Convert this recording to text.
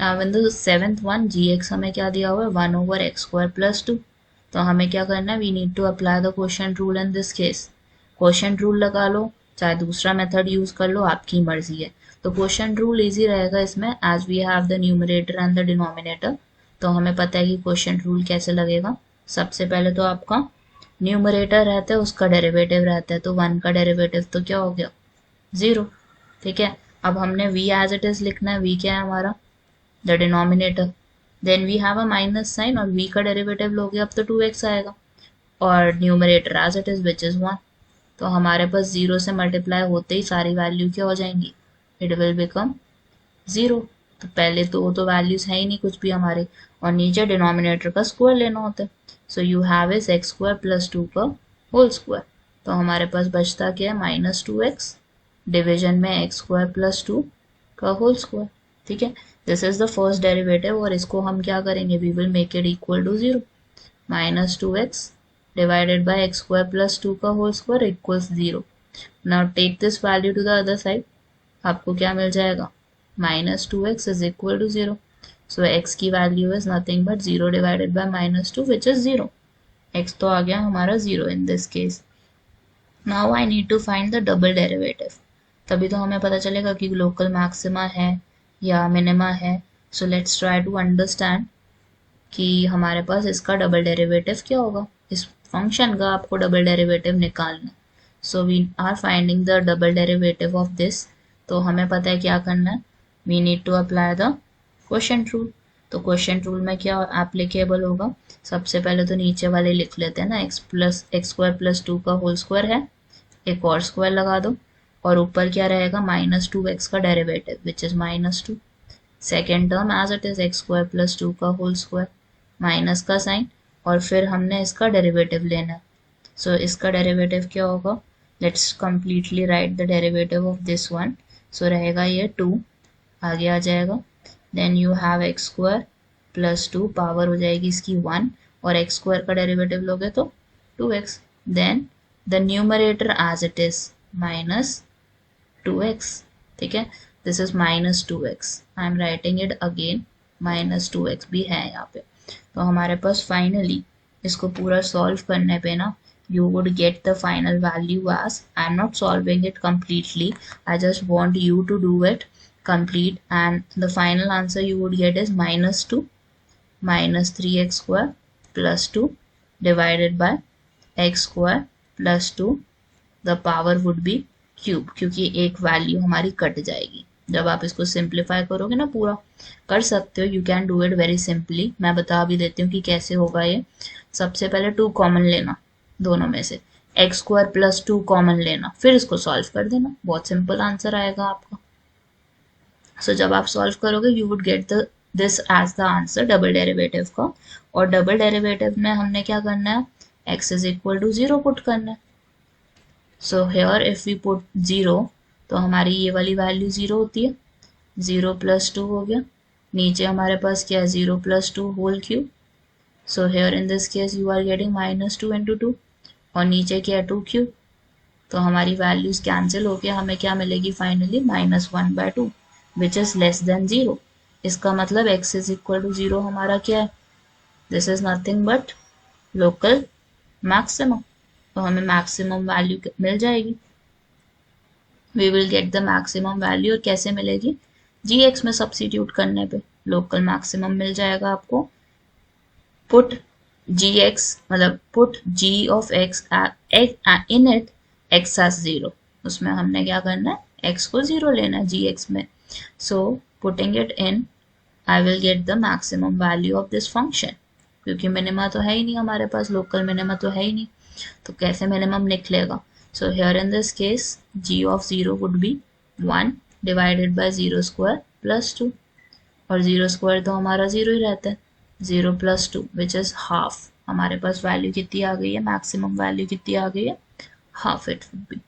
In the seventh one g x हमें क्या दिया हुआ है 1/x² + 2। तो हमें क्या करना है, we need to apply the quotient rule in this case. Quotient rule लगा लो, चाहे दूसरा मेथड यूज कर लो, आपकी मर्जी है। तो क्वोशिएंट रूल इजी रहेगा इसमें, as we have the numerator and the denominator. तो हमें पता है कि क्वोशिएंट रूल कैसे लगेगा। सबसे पहले तो आपका न्यूमरेटर रहता है, उसका डेरिवेटिव रहता है, तो 1 का डेरिवेटिव तो क्या हो गया 0। ठीक है, अब हमने v एज इट इज लिखना है। v क्या है हमारा, the denominator, then we have a minus sign, और v का डेरिवेटिव लोगे अब तो 2x आएगा, और numerator as it is which is 1। तो हमारे पास 0 से मल्टीप्लाई होते ही सारी वैल्यू क्या हो जाएंगी, इट विल बिकम 0। तो पहले तो वो तो वैल्यूज है ही नहीं कुछ भी हमारे, और नीचे डिनोमिनेटर का स्क्वायर लेना होता है। So you have is x² + 2 का होल स्क्वायर। तो हमारे पास बचता क्या है -2x डिवीजन में x² + 2 का होल स्क्वायर। ठीक है, this is the first derivative, और इसको हम क्या करेंगे, we will make it equal to 0। -2x divided by x² + 2 का whole square equals 0। Now take this value to the other side, आपको क्या मिल जाएगा, -2x is equal to 0. So x की value is nothing but 0 divided by -2 which is 0। x तो आ गया हमारा 0 in this case. Now I need to find the double derivative, तभी तो हमें पता चलेगा कि लोकल मैक्सिमा है या मिनिमा है। So let's try to understand कि हमारे पास इसका डबल डेरिवेटिव क्या होगा। इस फंक्शन का आपको डबल डेरिवेटिव निकालना है। So we are finding the double derivative of this. तो हमें पता है क्या करना है, we need to apply the quotient rule. तो क्वोशिएंट रूल में क्या एप्लीकेबल होगा, सबसे पहले तो नीचे वाले लिख लेते हैं ना, x² + 2 का होल स्क्वायर है, एक और स्क्वायर लगा दो, और ऊपर क्या रहेगा -2x का derivative which is -2। Second term as it is x² + 2 का होल स्क्वायर, माइनस का साइन, और फिर हमने इसका डेरिवेटिव लेना है। सो इसका डेरिवेटिव क्या होगा, let's completely write the derivative of this one. सो रहेगा ये 2 आगे आ जाएगा, then you have x² + 2 power हो जाएगी इसकी 1, और x² का डेरिवेटिव लोगे तो 2x, then the numerator as it is -2x। ठीक है, this is -2x, I am writing it again, -2x भी है यहाँ पे। तो हमारे पास फाइनली इसको पूरा सॉल्व करने पे ना, you would get the final value as, I'm not solving it completely, I just want you to do it complete, and the final answer you would get is -2 -3x² + 2 divided by x² + 2, the power would be cube, क्योंकि एक value हमारी cut जाएगी। जब आप इसको simplify करोगे ना, पूरा कर सकते हो, you can do it very simply. मैं बता भी देती हूँ कि कैसे होगा ये। सबसे पहले 2 कॉमन लेना, दोनों में से x² + 2 कॉमन लेना, फिर इसको सॉल्व कर देना, बहुत सिंपल आंसर आएगा आपका। सो जब आप सॉल्व करोगे you would get the this as the answer double derivative का, और डबल डेरिवेटिव में हमने क्या करना है, x is equal to 0 put करना है। So here if we put 0, तो हमारी ये वाली वैल्यू 0 होती है, 0 + 2 हो गया, नीचे हमारे पास क्या है 0 + 2 whole cube. So here in this case you are getting -2 × 2, और नीचे क्या है 2 क्यूब। तो हमारी वैल्यूज कैंसिल होके हमें क्या मिलेगी finally, -1/2 which is less than 0। इसका मतलब x is equal to 0 हमारा क्या है, this is nothing but local maximum. तो हमें मैक्सिमम वैल्यू मिल जाएगी, we will get the maximum value. और कैसे मिलेगी, gx में सब्स्टिट्यूट करने पे लोकल मैक्सिमम मिल जाएगा आपको। पुट gx मतलब put g of x in it x as 0, उसमें हमने क्या करना है, x को 0 लेना है gx में। So putting it in, I will get the maximum value of this function, क्योंकि मिनिमा तो है ही नहीं हमारे पास, लोकल मिनिमा तो है ही नहीं, तो कैसे मिनिमम निकलेगा। So here in this case g of 0 would be 1 divided by 0² + 2, और 0² तो हमारा 0 ही रहता है, 0 + 2 विच इज हाफ। हमारे पास वैल्यू कितनी आ गई है, मैक्सिमम वैल्यू कितनी आ गई है, हाफ इट वुड बी।